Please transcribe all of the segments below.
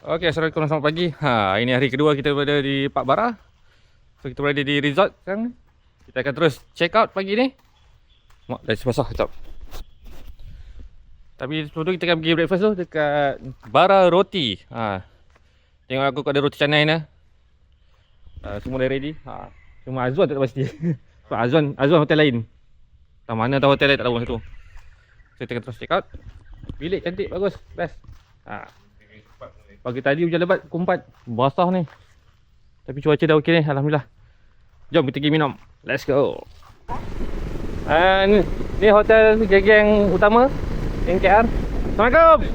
Okey, Assalamualaikum, selamat pagi. Ini hari kedua kita berada di Pak Bara. So kita berada di resort sekarang. Kita akan terus check out pagi ni. Mak dah basah sekejap. Tapi sebelum tu kita akan pergi breakfast tu dekat Bara Roti. Tengok aku ada roti canai ni. Semua dah ready. Cuma Azwan tak pasti. So Azwan hotel lain. Tak mana tahu hotel lain, tak tahu masa tu. So kita akan terus check out. Bilik cantik, bagus, best. Pagi tadi hujan lebat, pukul 4. Basah ni. Tapi cuaca dah okey ni, alhamdulillah. Jom kita pergi minum. Let's go. Ni hotel geng-geng utama yang KR. Assalamualaikum.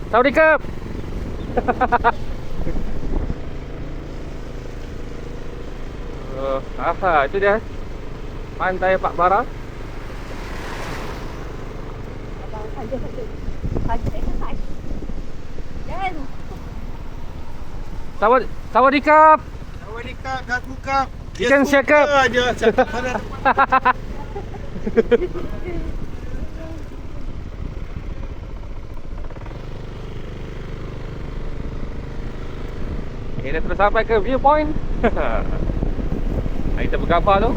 Sawadikap. Itu dia. Pantai Pak Bara. Sawadikap. Sawadikap, gakukap. Ikan siakap. Dia cakap mana? Kita terus sampai ke viewpoint. Kita bergambar tu.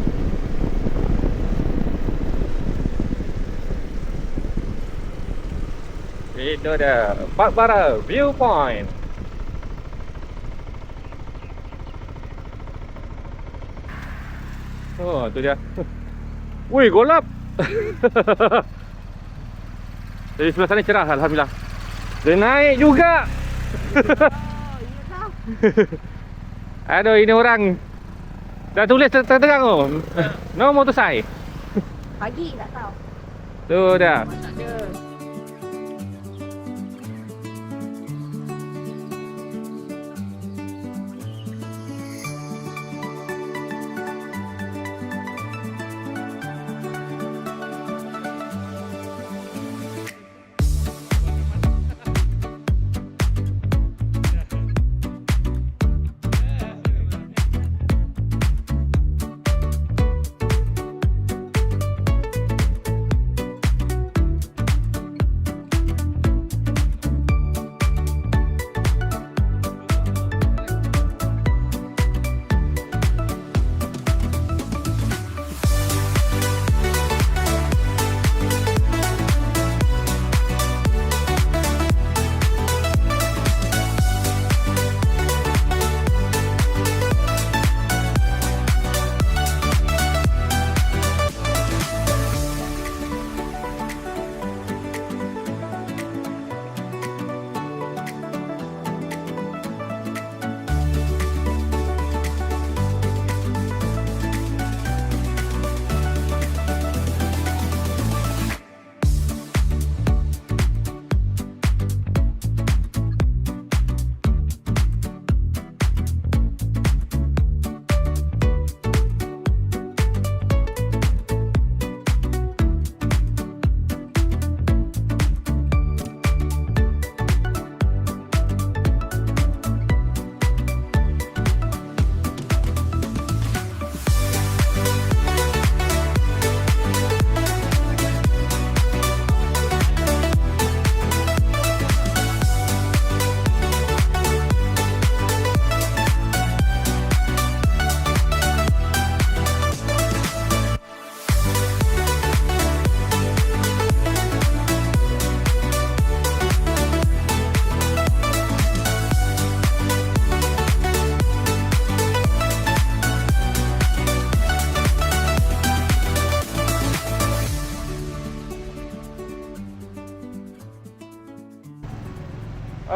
Itu dia, Pak Bara Viewpoint. Oh, tu dia. Wih, golap. Dari sebelah sana cerah, alhamdulillah. Dia naik juga. Aduh, ini orang dah tulis terang tu. No motorsai. Pagi tak tahu. Tu dah. Tak ada.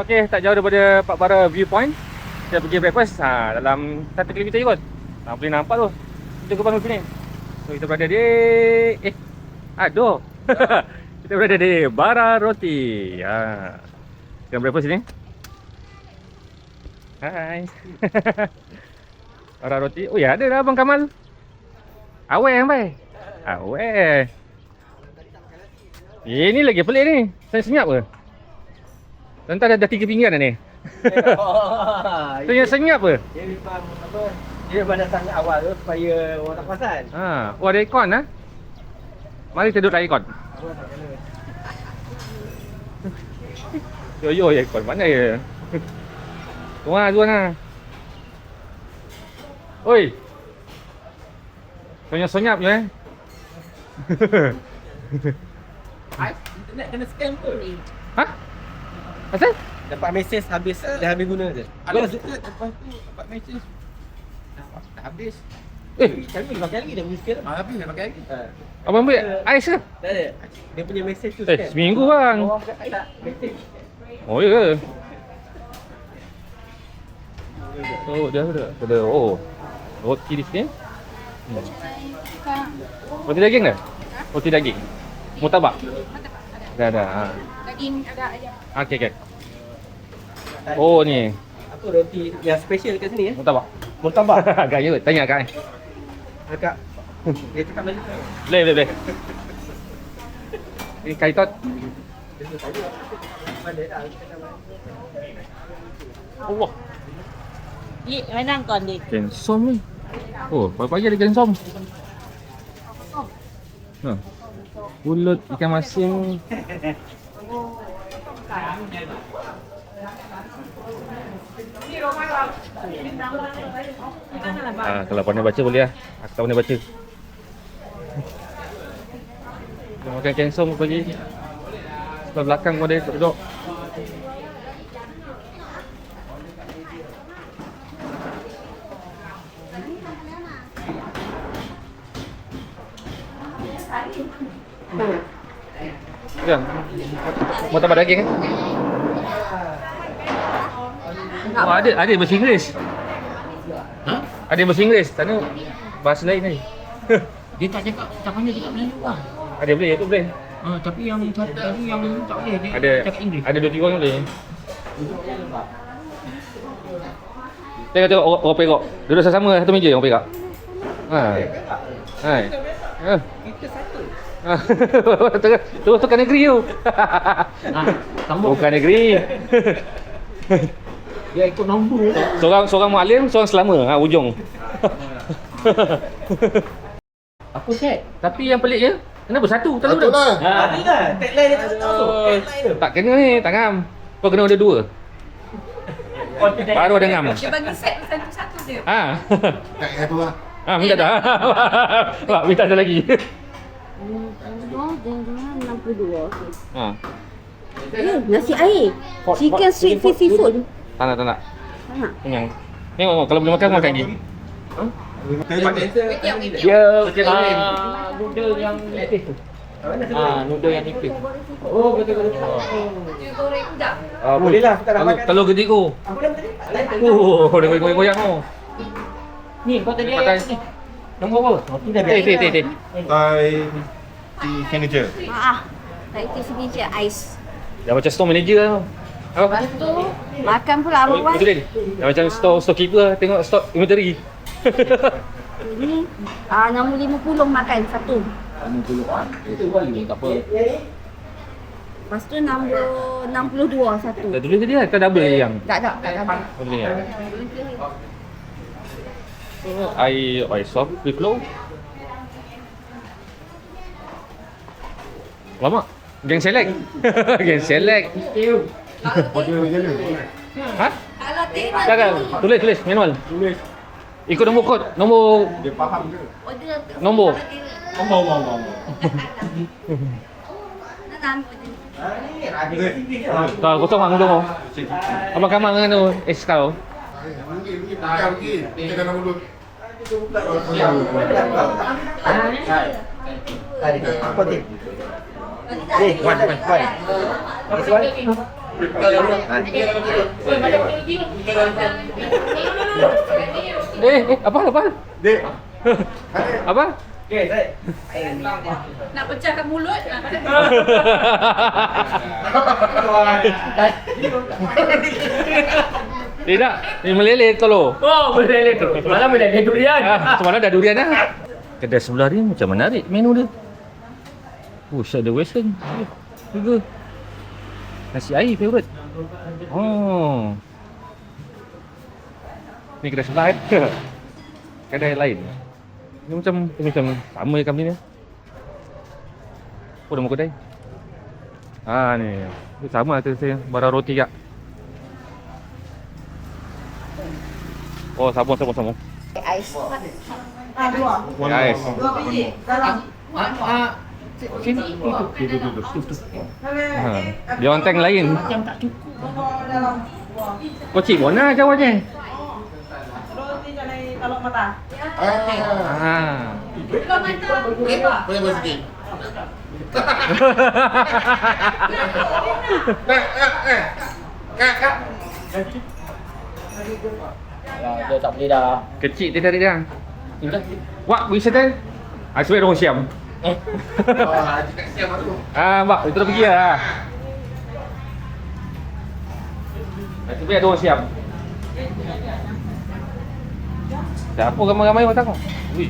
Okey, tak jauh daripada Pak Bara Viewpoint. Kita pergi breakfast dalam 1 km je kot. Boleh nampak tu. Kita ke bangun sini. So kita berada di aduh. Kita berada di Bara Roti. Kita breakfast sini. Hai. Bara Roti. Oh ya, ada dah Abang Kamal. Awet yang baik. Awet. Ini lagi pelik ni. Saya senyap ke? Entah dah 3 pinggan dah ni. Senyap apa? Dia memang apa? Dia pada sangat awal tu supaya orang tak perasan. Oh ada aircon Mari kita duduk dalam aircon. Orang tak kena. Yo aircon mana ya? Tuan lah. Oi. Sonyap-sonyap je Internet kena scam tu. Ha? Asal? Dapat mesej habis, dah habis guna je. Habis lepas tu dapat mesej. Dah habis. Kami pakai lagi dah miskin. Habis dah pakai lagi. Abang ambil ais ke? Tak ada. Dia punya mesej tu Seminggu bang. tak mesej. Oh ya ke? Oh dia ada. Oh. Roti di sini. Roti daging ke? Roti daging. Murtabak. Ada. Ha. Daging ada ayam. Okey. Oh ni. Apa roti yang special kat sini ya? Murtabak. Murtabak. Agak ya, tanya Kak. Dekat. Dia cakap lagi. Boleh. Ini kaitot. Allah. Mainan con đi. Gensom ni. Oh, pagi-pagi ada gensom. Ha. Pulut ikan masin. Kalau pandai baca boleh lah. Aku tak pandai baca. Kita makan gensom pagi. Sebelah belakang pun ada duduk. Ya. Murtabak daging kan? Oh, ada bahasa Inggeris. Ha? Ada bahasa Inggeris. Sana bahasa lain ni. Dia tak cakap, tak pandai cakap Melayu lah. Ada boleh, itu boleh. Tapi yang tadi yang tak boleh, dia Ada cakap Inggeris. Ada 2-3 orang boleh. Tengok orang Perak. Duduk sama satu meja orang Perak. Hai. Kita satu. Tu kan negeri tu. Sambung. Bukan negeri. Dia ikut nombor. Seorang mualim, seorang selama ujung. Aku set. Tapi yang peliknya, kenapa satu? Tak Betul ada. lah. Ni kan tagline dia tak tahu. Tagline tu. Tak kena ni, tak ngam. Kau kena ada 2. Baru ada ngam. Dia bagi set satu-satu je. Tak satu lah. Minta dah. Pak, minta ada lagi. Oh, dengan 62. Ha. Nasi air. Chicken sweet fish seafood. Tak nak. Tak. Kenyang. Tengok kalau boleh makan lagi. Dia noodle yang nipis tu. Noodle yang nipis. Oh, betul. Dia goreng udang. Boleh lah kita dah makan. Telur gedik tu. Apa nama tadi? Dia goyang-goyang tu. Ni kau tadi Pakai. ni. Nombor apa? Roti dah biasa. Teh. Thai tea signature. Tak itu signature ais. Dah macam store manager lah. Apa? Lepas tu makan pula arwah. Betul dia. Dah macam storekeeper tengok stok inventory. Ini 650 makan satu. 60 Itu boleh tak apa. Lepas tu nombor 62 satu. Dah tulis tadi lah, tak double yang. Tak ada. Boleh ya. Air soft free flow. Lama. Geng select. Geng select. Order je dia. Ha? Kalau tengok Tak. Tulis manual. Tulis. Ikut nombor kod. Nombor Dia faham ke? nombor. Tak kosong mak ngundung. Abang kamar dengan tu kau. Rugi. Kita kena mulut. Apa tu? Wan. Apa? Dek. Apa? Okey, baik. nak pecahkan mulut. Tidak, ni meleleh tolo. Oh, boleh tu. Malam boleh durian. Semalam dah durian dah. Kedai sebelah ni macam menarik menu dia. Ada western juga. Nasi air favourite. Oh. Ni kedai sebelah kan? Kedai lain. Ni macam sama je company ni. Oh, nama kedai. Ni. Ni sama tu saya barang roti kak. Oh, sabun. Ais. Guys. Sini. Dia orang tank lain. Macam tak cukup. Kocik mana jawabnya? Ah. Boleh bersikit. Dia tak boleh dah. Kecil dia dari dia. Wak, wisata. Ah, sebab orang Siam. Mbak, itu dah pergi lah. Sebab ada orang Siam. Siapa ramai-ramai orang tengok? Ui.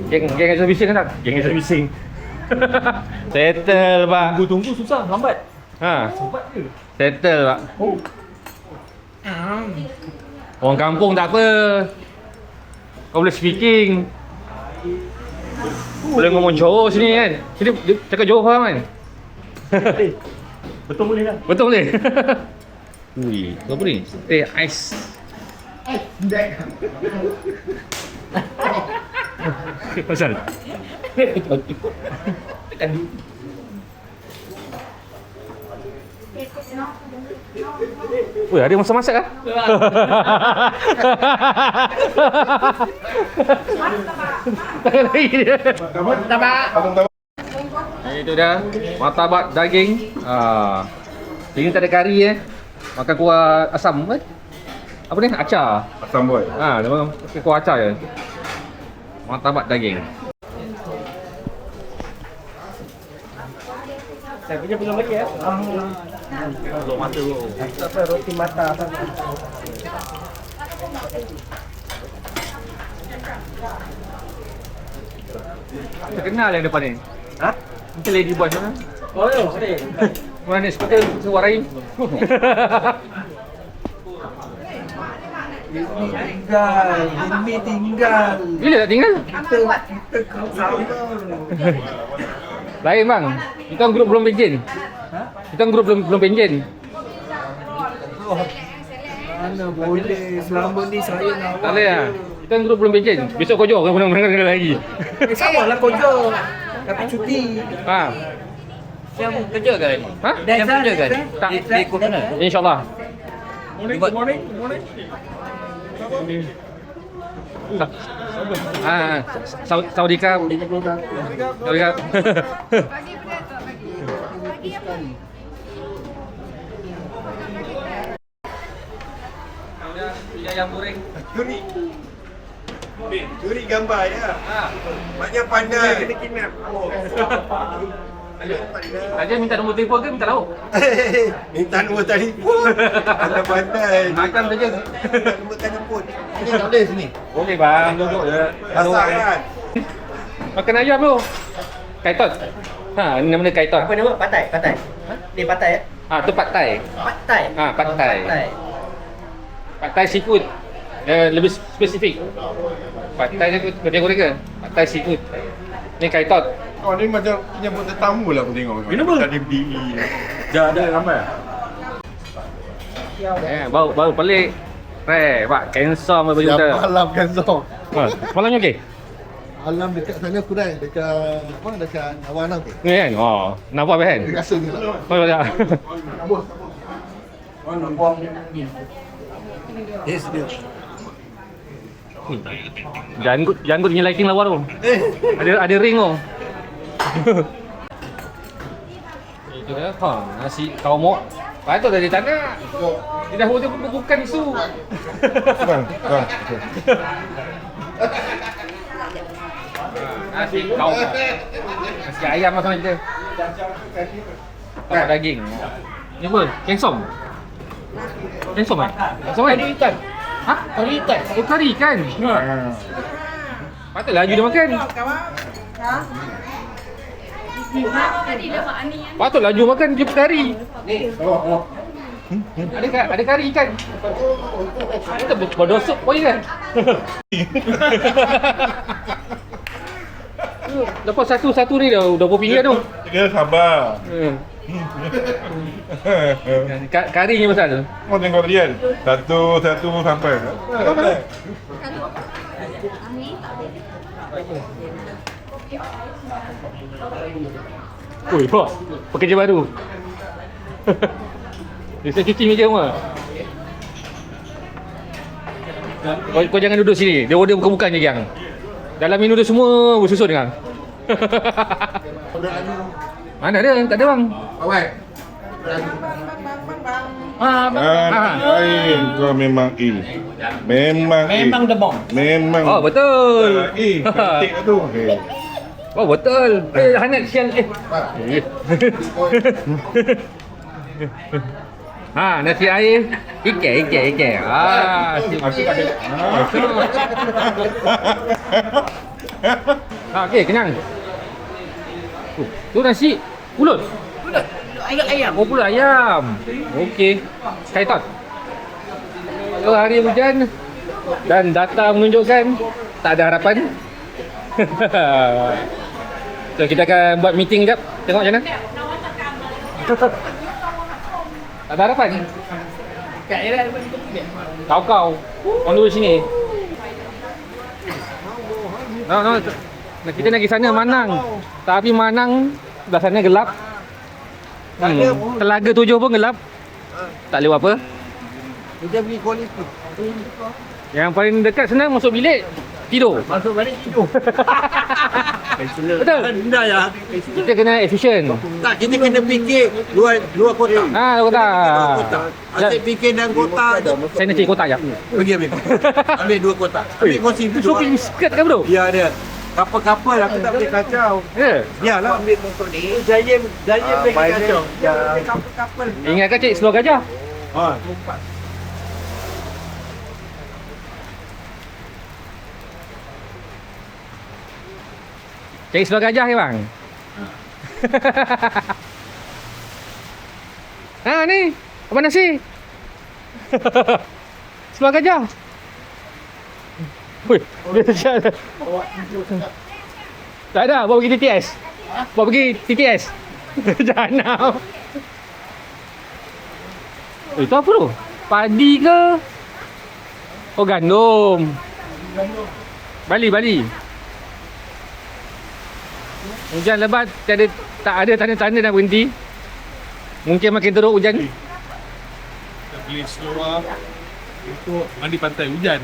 Geng exhibition kan tak? Geng exhibition. Settle, Pak. Tunggu susah, lambat. Ha. Settle, Pak. Orang kampung tak apa. Kau boleh speaking. Boleh ngomong Johor sini kan. Sini dia cakap Johor faham kan? Betul boleh dah. Betul boleh? Ui, apa ni? Ais. Pasal? Tekan dulu. Weh, ada masak-masak kah? Tak lagi dia. Itu dah martabak daging. Ini tak ada kari makan kuah asam kan? Apa ni? Acar. Asam boy. Memang pakai kuah acar je. Martabak daging. Saya punya belum lagi ya. Belum mata tu. Apa roti mata apa? Terkenal yang depan ni. Ha? Mungkin Lady Boss mana? Oh, ada. Mana ni? Seperti suara Rahim. Tinggal. Bila tak tinggal? Kita sama. Lain bang. Kita grup belum penjen. Kita grup belum penjen. Mana boleh selama ni saya nak. Tak boleh lah. Kita grup belum penjen. Besok kau jom kena menang lagi. Sama lah kerja. Tapi cuti. Ha. Siapa kerja ke ni? Ha? Siapa kerja ke ni? Tak. Dia ikut mana? InsyaAllah. Morning. Saudi Cup. Saudi Cup. Ayam goreng. Curi gambar ya. Banyak pandai. Kena kidnap. Saja minta nombor telefon ke minta lauk? Minta nombor telefon. Anda pandai. Makan saja. Nombor telefon. Ini tak boleh sini. Boleh bang, duduk je. Asal kan. Makan ayam tu. Kaitot. Ha, ni nama dia kaitot. Apa nama? Patai. Ni patai ya? Tu pad thai. Patai. Pad thai. Pad thai seafood. Lebih spesifik. Pad thai ni kerja goreng ke? Pad thai seafood. Ni kaitot. Oh ni macam penyambut tetamu lah aku tengok. Kenapa? Tadi berdiri. Dah ada ramai. Baru pelik. Pak, cancel sama baju kita. Malam kan so. Malamnya okey? Alam dekat sana kurang dekat apa dekat Awanang tu. Ni kan? Nampak apa kan? Dekat sana lah. Oh, tak. Yes dia. Janggut punya lighting lawa tu. Ada ring tu. Itu dia. Nasi kaumok. Patut dah dia tak nak. Dia dah bukan isu. Bang. Nasi kaumok. Nasi ayam macam kita. Tambah daging. Ni apa? Kengsom? Kengsom kan? Kengsom kan? Kari ikan. Ha? Kari ikan. Oh, kari ikan? Patutlah Aju dia makan. Patutlah Aju makan dia kari. Ada kari ikan. Kita bodoh sup pun kan. Lepas satu ni dah berapa pinggan tu. Dia sabar. Karinya pasal tu. Mau tengok Rian. Satu sampai. Ui, bos. Pekerja baru. Dia saya cuci meja semua. Kau jangan duduk sini. Dia order bukan-bukan je gang. Dalam menu tu semua bersusun gang. Mana ada? Tak ada bang. Awal. Kau memang Memang the bomb. Memang. Oh betul. Cantik tu. Oh betul. Hanat sial. Ha, nasi air. Ike. Okey, kenyang. Tu nasi pulut. Pulut ayam. Oh, pulut ayam. Okey. Kaitan. Kalau hari hujan dan data menunjukkan tak ada harapan. So kita akan buat meeting jap. Tengok macam mana. Tak ada harapan. Kau. Orang dulu sini. No. Kita nak pergi sana Manang. Tapi Manang belah sana gelap. Telaga 7 pun gelap. Tak lewat apa. Kita pergi kualiti. Yang paling dekat senang masuk bilik tidur. Masuk balik tidur. Betul. Dah ya. Kita kena efisien. Tak, kita kena fikir dua kotak. Ha, kotak. Asyik fikir dalam kotak je. Saya nak cari kotak jap. Pergi ambil. Ambil 2 kotak. Ambil kongsi So pilih skirt ke bro? Ya dia. Kapal-kapal aku tak boleh kacau. Ya. Yalah ambil motor ni. Jaya boleh kacau. Ya. Kapal-kapal. Ingatkan cik seluar gajah. Ha. Cari seluar gajah ke bang? Ha ni. Apa nasi? Seluar gajah. Woi, dia tersiap. Tak ada, bawa pergi TTS. Bawa pergi TTS. Jangan. Itu apa tu? Padi ke? Oh, gandum. Bali. Hujan lebat, tak ada tanda-tanda nak berhenti. Mungkin makin teruk hujan. Kita beli seluar untuk mandi pantai hujan.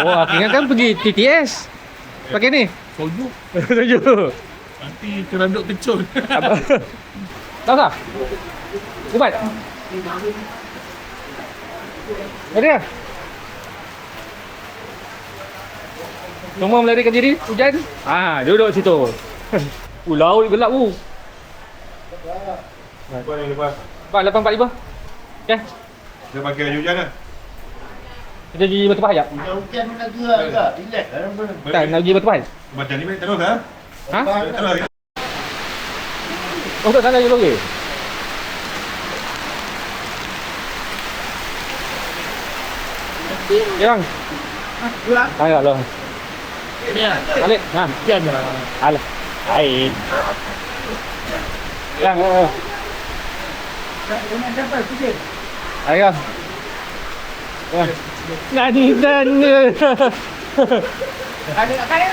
Oh, aku ingatkan pergi TTS. Pakai ni. Soju. Setuju. Nanti keranduk kecul. Tahu tak? Ubat. Ada. Semua melarikan diri hujan. Duduk situ. Laut gelap tu. Lepas ni lepas. Bang 845. Okey. Dia pakai baju hujan kan? Kita pergi Batu Pahat jap. Hujan nak gerak ke? Relax. Tak, nak pergi Batu Pahat. Macam ni terus ha? Ha? Terus. Oh, tak sana je lagi. Ya bang. Ayo lo. Balik. Ha. Alah. Hai. Yang. Ayo. Nani dan. Ada kat saya.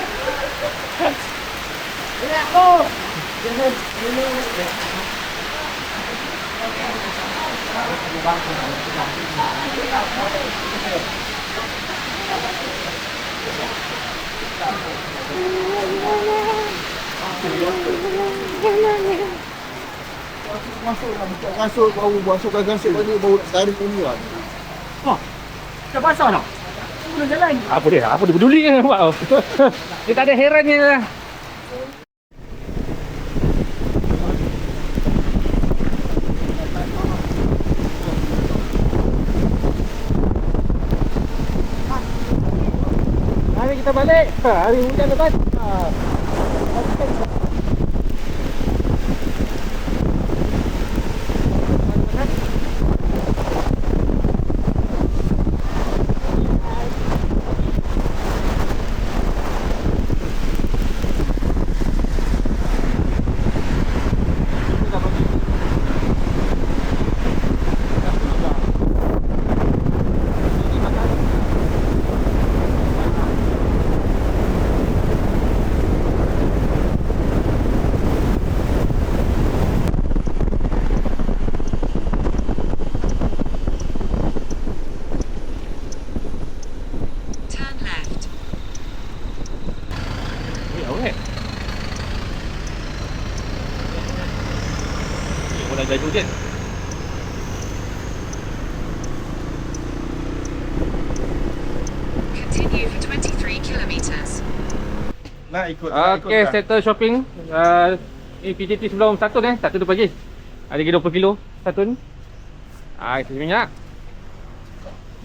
Ya, oh. Masuk bau masukkan gasik tadi bau tarik bunyi lah. Tak pasal tak? Boleh jalan. Apa dia peduli kan buat. Dia tak ada herannya lah. Hari kita balik. Hari hujan lebat. Nak ikut. Okey, settle shopping. Ni PJT sebelum 1 1 pagi. Ada lagi 20 kilo 1. Kita minyak.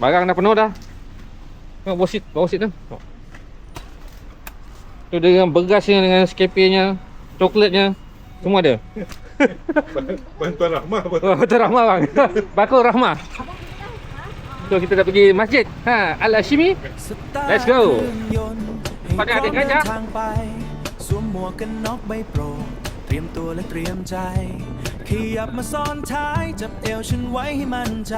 Barang dah penuh dah. Tengok bawah seat tu. Tu dengan berasnya, dengan skepenya, coklatnya, semua ada. Bantuan Rahmah. Betul Rahmah bang. Bakul Rahmah. So kita dah pergi masjid. Al-Hashimi. Let's go. Pada ada gajah. สวมหมวกกันน็อกใบโปรดเตรียมตัวและเตรียมใจขยับมาซ้อนท้ายจับเอวฉันไว้ให้มั่นใจ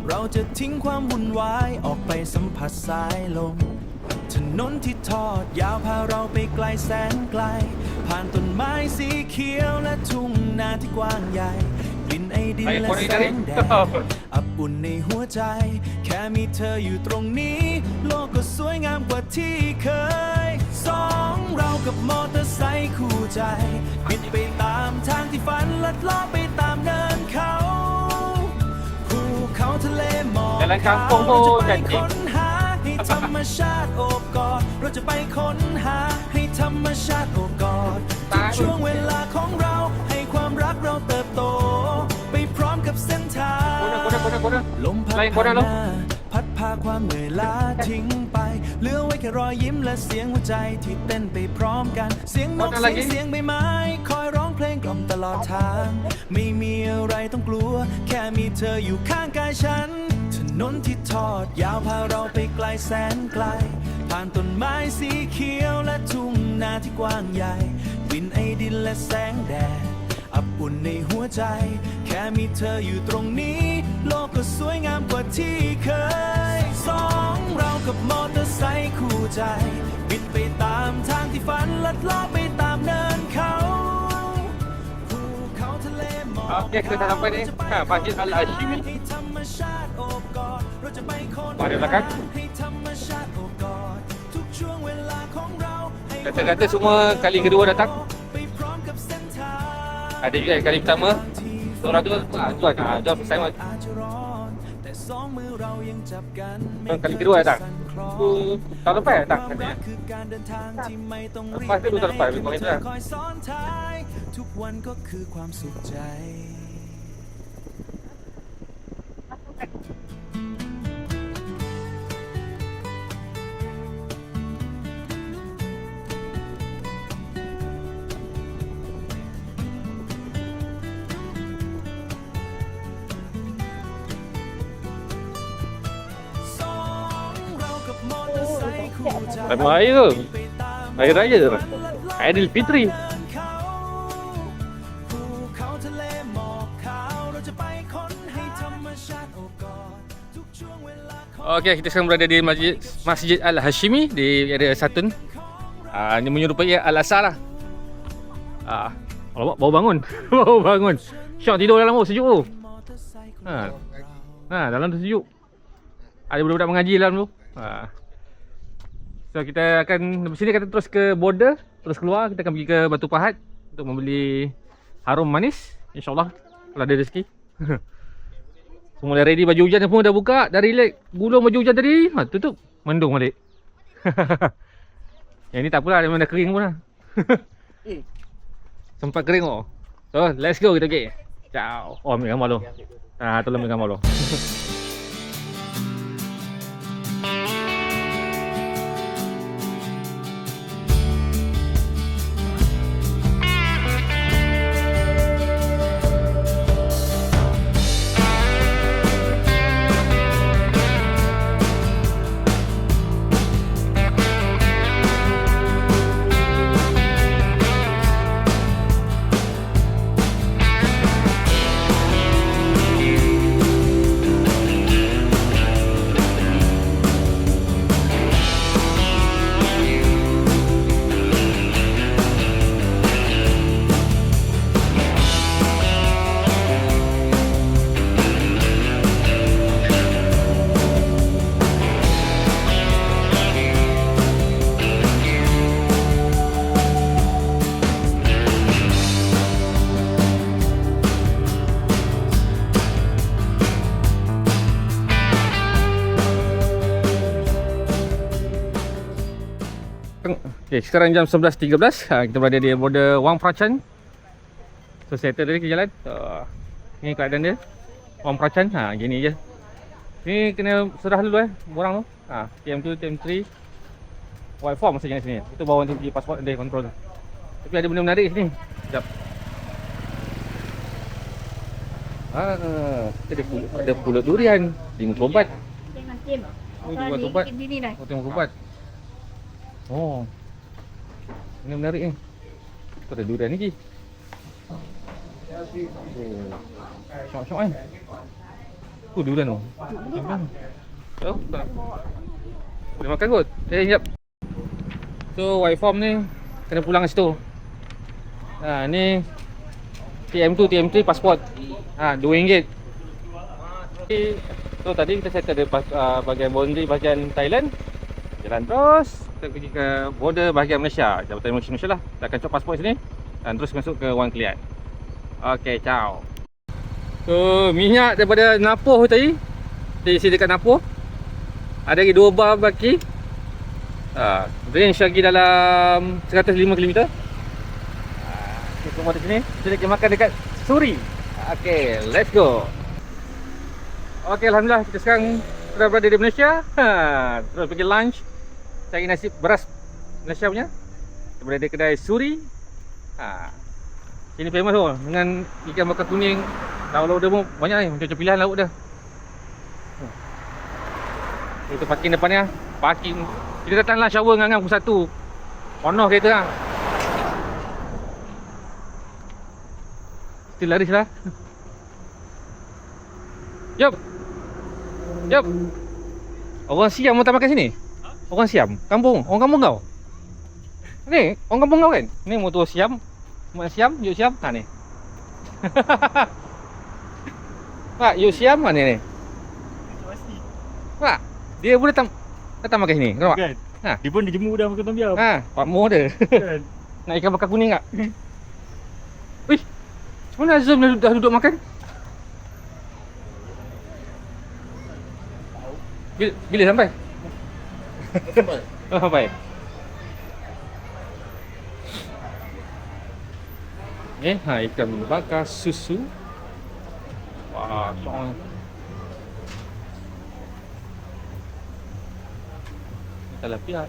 เราจะทิ้งความวุ่นวายออกไปสัมผัสสายลมถนนที่ทอดยาวพาเราไปไกลแสนไกลผ่านต้นไม้สีเขียวและทุ่งนาที่กว้างใหญ่กลิ่นไอดินและแสงแดดอบอุ่นในหัวใจแค่มีเธออยู่ตรงนี้โลกก็สวยงามกว่าที่เคยสองเรากับมอเตอร์ไซค์คู่ใจบินไปตามทางที่ฝันลัดเลาะไปตามเนินเขาภูเขาทะเลหมอก Jalan kampung tu เราจะไป cantik. ค้นหาให้ธรรมชาติโอบกอดเราจะไปค้นหาให้ธรรมชาติโอบกอดทุกช่วงเวลาของเราให้ความรักเราเติบโตไปพร้อมกับเส้นทาง Koda. ลมพัด Lain ผ่าน koda ห lu. น้าพัดพาความเหนื่อยล้าทิ้งไปเหลือไว้แค่รอยยิ้มและเสียงหัวใจที่เต้นไปพร้อมกันเสียงนก Koda lagi. เสียงใบไม้คอยร้องเพลงกล่อมตลอดทางไม่มีอะไรต้องกลัวแค่มีเธออยู่ข้างกายฉันถนนที่ทอดยาวพาเราไปไกลแสนไกลผ่านต้นไม้สีเขียวและทุ่งนาที่กว้างใหญ่กลิ่นไอดินและแสงแดดอบอุ่นในหัวใจแค่มีเธออยู่ตรงนี้โลกก็สวยงามกว่าที่เคยสองเรากับมอเตอร์ไซค์คู่ใจบินไปตามทางที่ฝันลัดเลาะไปตามเนินเขาภูเขาทะเลหมอก Okey, kita dah sampai ni. Masjid Al-Hashimi. ให้ธรรมชาติโอบกอดเราจะไปค้น Pada belakang. ให้ธรรมชาติโอบกอดทุกช่วงเวลาของเราให้ Kata-kata semua kali kedua datang. ไปพร้อมกับเส้นทาง Ada juga yang kali pertama. Orang tu jom saya อาจจะร้อนแต่สองมือเรายังจับกัน kali kedua datang. Tu tahun lepas datang ความรั katanya. กคือการเดินทางที่ไม่ต้องรีบ Lepas tu tahun lepas lebih kurang เธ itu อ lah. คอยซ้อนท้ายทุกวันก็คือความสุขใจ Time raya ke? Hari raya tu. Aidilfitri. ภูเขาทะเลหมอกขาวเราจะไปค้นให้ธรรมชาติโอบกอดทุกช่วงเวลาของ Okey, kita sekarang berada di Masjid Al-Hashimi di area Satun. Ini menyerupai Al-Azhar lah. Alamak, baru bangun. Baru bangun. Syok tidur dalam tu, sejuk tu. Dalam tu sejuk. Ada budak-budak mengaji dalam tu. So kita akan dari sini kita terus ke border, terus keluar kita akan pergi ke Batu Pahat untuk membeli harum manis, insya-Allah kalau ada rezeki. Semua dah ready, baju hujan pun dah buka, dah relax. Gulung baju hujan tadi, tutup, mendung balik. Yang ni tak apalah, memang dah kering pun dah. Sempat kering oh. So, let's go kita pergi. Ciao. Oh, ambil gambar dulu. Tolong ambil gambar dulu. Okay, sekarang jam 11.13. Kita berada di border Wang Prachan. So settle tadi ke jalan. Ni keadaan dia. Wang Prachan. Gini je. Ni kena serah dulu borang tu. TM2, TM3. White form saja di sini. Itu bawa nanti pergi pasport dia kontrol. Tapi ada benda menarik sini. Sekejap. Ada pulut durian. RM50. Jangan tim. RM50. Oh, RM50. Oh. Ini menarik ni. Tu ada durian lagi. Syok-syok kan. Durian tu. Oh, tak. Boleh makan kot. Sekejap. So, white form ni kena pulang kat situ. Ni TM2, TM3 pasport. RM2. So, tadi kita settle bahagian boundary bahagian Thailand. Jalan terus. Kita pergi ke border bahagian Malaysia. Jabatan Immigration Malaysia lah. Kita akan cop pasport sini dan terus masuk ke Wang Keliat. Okay, ciao. So, minyak daripada Napoh tadi diisi dekat Napoh. Ada lagi 2 bar baki. Range lagi dalam 105 km. Kita semua di sini. Kita lagi makan dekat Suri. Okay, let's go. Okay, Alhamdulillah kita sekarang sudah berada di Malaysia. Terus pergi lunch. Cari nasi beras Malaysia punya. Kita berada di kedai Suri. Sini famous tu dengan ikan bakar kuning. Lauk-lauk dia pun banyak ni, macam-macam pilihan lauk dia. Itu parking depan ni. Parking. Kita datanglah shower ngang-ngang pukul 1. Penuh kereta lah. Kita laris lah. Jom. Jom. Orang Siam mau tak makan sini? Orang Siam? Kampung? Orang kampung kau? Ni, orang kampung kau kan? Ni motor Siam. Mak Siam, Yuk Siam. Ni. Pak, Yuk Siam mana ni? Pak, dia pun datang makan sini. Nampak? Kan? Dia pun dia jemur dah makan tom yum. Pak Mo ada. Kan? Nak ikan bakar kuning tak? Wih, macam mana Azam dah duduk makan? Bila sampai? Oh, sampai. Ikan bakar susu. Wah, syok. Tilapia.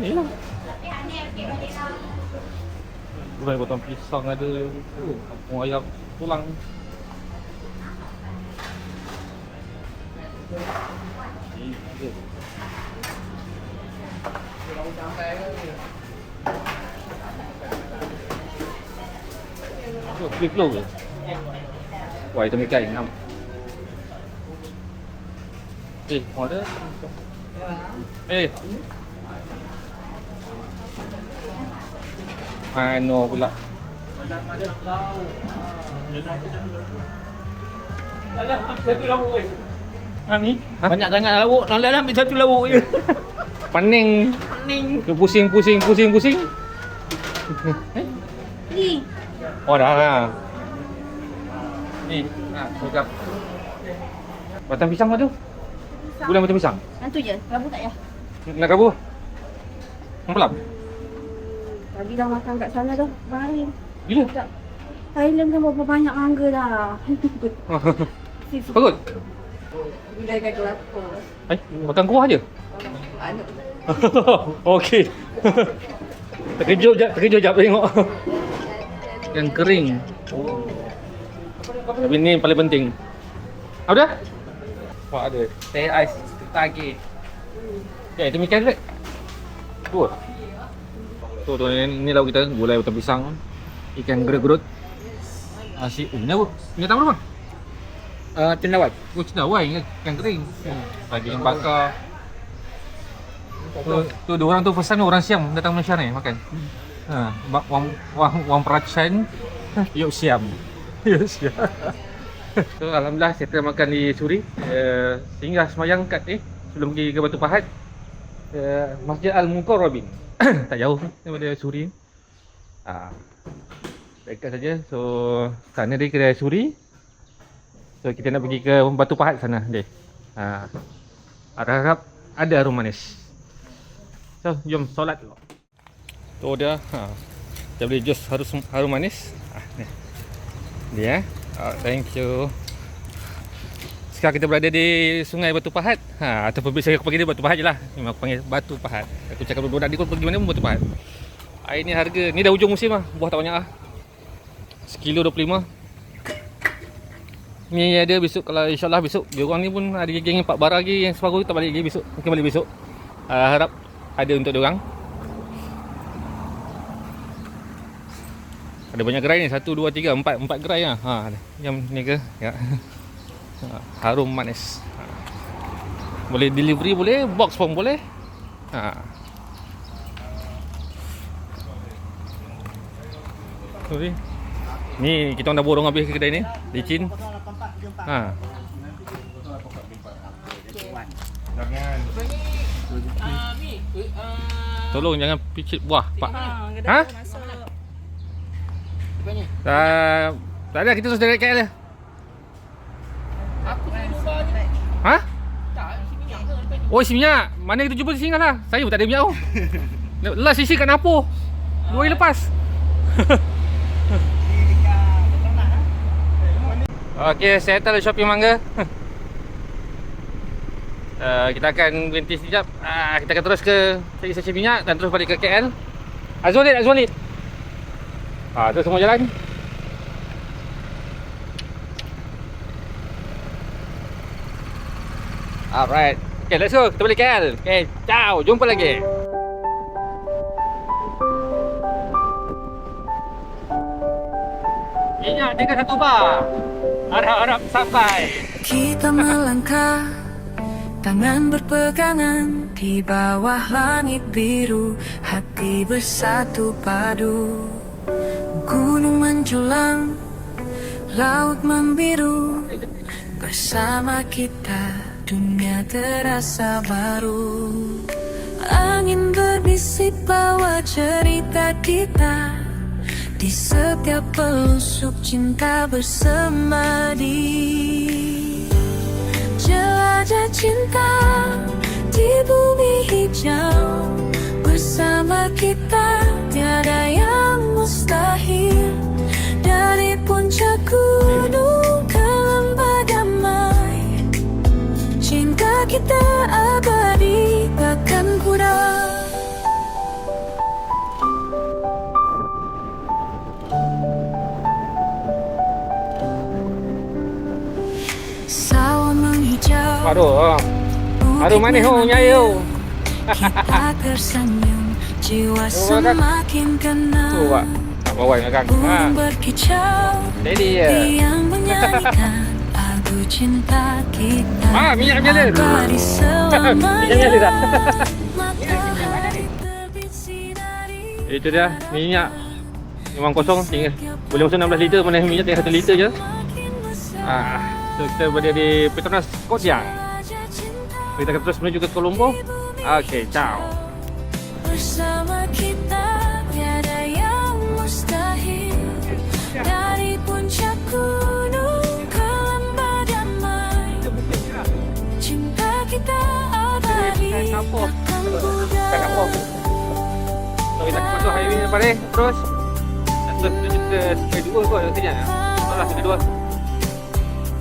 Ni lah. Boleh potong pisang ada. Kampung ayam tulang. Flip luôn rồi. Quậy tụi mày cày không? Đi, ngồi đó. Ê. Ano pula. Ni? Banyak sangat lauk. Nak ambil satu lauk je. Pening. Pusing. Ni. Oh dah lah. Ni, buka. Batang pisang tu. Bulan batang pisang. Yang tu je. Kelabu tak ya? Nak kabu? Pelap. Tadi dah makan kat sana tu. Balik. Bila? Thailand kan berapa banyak mangga dah. Bagus. Bila kat kelapa. Makan kuah je. Ada. Okey. Terkejut jap tengok. Yang kering. Tapi ni paling penting. Apa dah? Wah ada. Teh ais tagi. Ya, itu ikan ke? Dua. Tu ni lauk kita, gulai batang pisang. Ikan gerut-gerut. Nasi ni apa? Ni tahu bang? Cendawan. Oh, cendawan ikan kering. Lagi yang bakar. Tu dua orang tu first time orang Siam datang Malaysia ni makan. Wang Prachan, Yuk Siam. Yuk Siam. So alhamdulillah settle makan di Suri. Singgah semayang kat sebelum pergi ke Batu Pahat. Masjid Al-Mukarrabin. Tak jauh daripada Suri. Dekat saja. So sana dia kedai suri. So kita nak pergi ke Batu Pahat sana dia. Harap ada harum manis. So jom solat dulu. Tu dia. Kita beli jus harum manis. Ni. Dia. Thank you. Sekarang kita berada di Sungai Batu Pahat. Ataupun saya panggil dia Batu Pahat je lah. Memang aku panggil Batu Pahat. Aku cakap budak-budak dia pergi mana pun Batu Pahat. Air ni harga, ni dah hujung musim lah. Buah tak banyak lah. Sekilo 25. Ni ada besok, kalau insyaAllah besok diorang ni pun ada geng 4 bara lagi yang separuh tak balik lagi besok. Mungkin balik besok. Harap ada untuk diorang. Ada banyak gerai ni, 1, 2, 3, 4 gerai lah. Yang ni ke? Ya. Harum manis. Boleh delivery boleh, box pun boleh. Sorry. Ni kita dah borong habis ke kedai ni. Licin. Tolong jangan picit buah, Pak. Tak ada, kita terus dari KL je. Oh, isi minyak. Mana kita jumpa isi minyak lah. Saya pun tak ada minyak tu. Last isi kat Napo 2 hari lepas. Okey, saya datang shopping mangga. Kita akan berhenti sekejap. Kita akan terus ke cari stesen minyak dan terus balik ke KL. Azwalid. Terus semua jalan. Alright. Okay, let's go. Kita balik KL. Okay, ciao. Jumpa lagi. Minyak tinggal 1 bar. Harap-harap sampai. Kita melangkah, tangan berpegangan di bawah langit biru, hati bersatu padu. Gunung menjulang, laut membiru, bersama kita dunia terasa baru. Angin berbisik bawa cerita kita, di setiap pelusuk cinta bersemadi. Jelajah cinta di bumi hijau, bersama kita tiada yang mustahil. Dari puncak gunung ke lembah damai, cinta kita abadi takkan pudar. Aduh, harum manis nyai tu. Kita tersenyum, jiwa semakin tenang. Tu Pak, tak bawa makan. Burung berkicau, Jadi ya. yang menyanyikan lagu cinta kita. Minyak nyala. Abadi selamanya. Minyak nyala dah. Matahari terbit sinari. Itu dia, minyak memang kosong, tinggal boleh masuk 16 liter, mana minyak tinggal 1 liter je. So kita berada di Petronas Kodiang. Kita akan terus menuju ke Kuala Lumpur. Okey, ciao. Bersama kita tiada yang mustahil. Dari puncak gunung ke lembah damai, cinta kita abadi takkan pudar. So kita akan masuk highway depan ni. Terus menuju ke kedua kot nantinya. Salah kedua.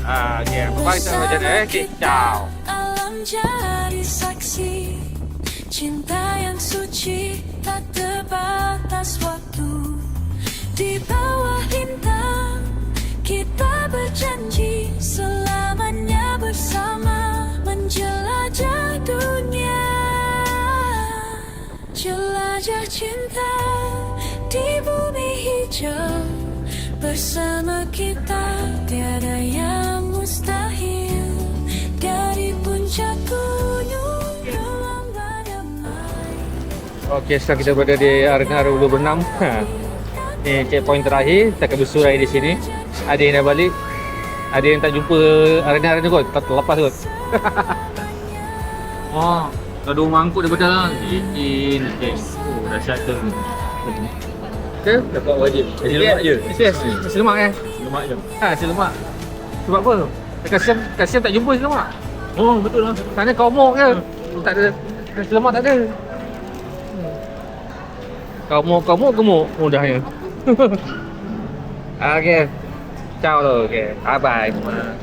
Okey, bye sama je. Okey, ciao. Alam jadi saksi, cinta yang suci tak terbatas waktu. Di bawah lintang kita berjanji selamanya bersama menjelajah dunia. Jelajah cinta di bumi hijau, bersama kita tiada yang mustahil. Dari puncak gunung ke lembah damai. Okey, sekarang kita berada di arena Ulu Bernam. Ni checkpoint terakhir, kita akan bersurai di sini. Ada yang dah balik, ada yang tak jumpa arena kot, tak terlepas kot. Ada rumah angkut daripada lah. Licin. Dahsyat tu. Ke? Dapat wajib. Jadi lemak je. Nasi lemak Lemak je. nasi lemak. Sebab apa? Kasihan tak jumpa nasi lemak. Oh, betul lah. Sana kau mok je. Tak ada nasi lemak tak ada. Kau mok gemuk mudahnya. Okey. Ciao lo. Okey. Bye bye semua.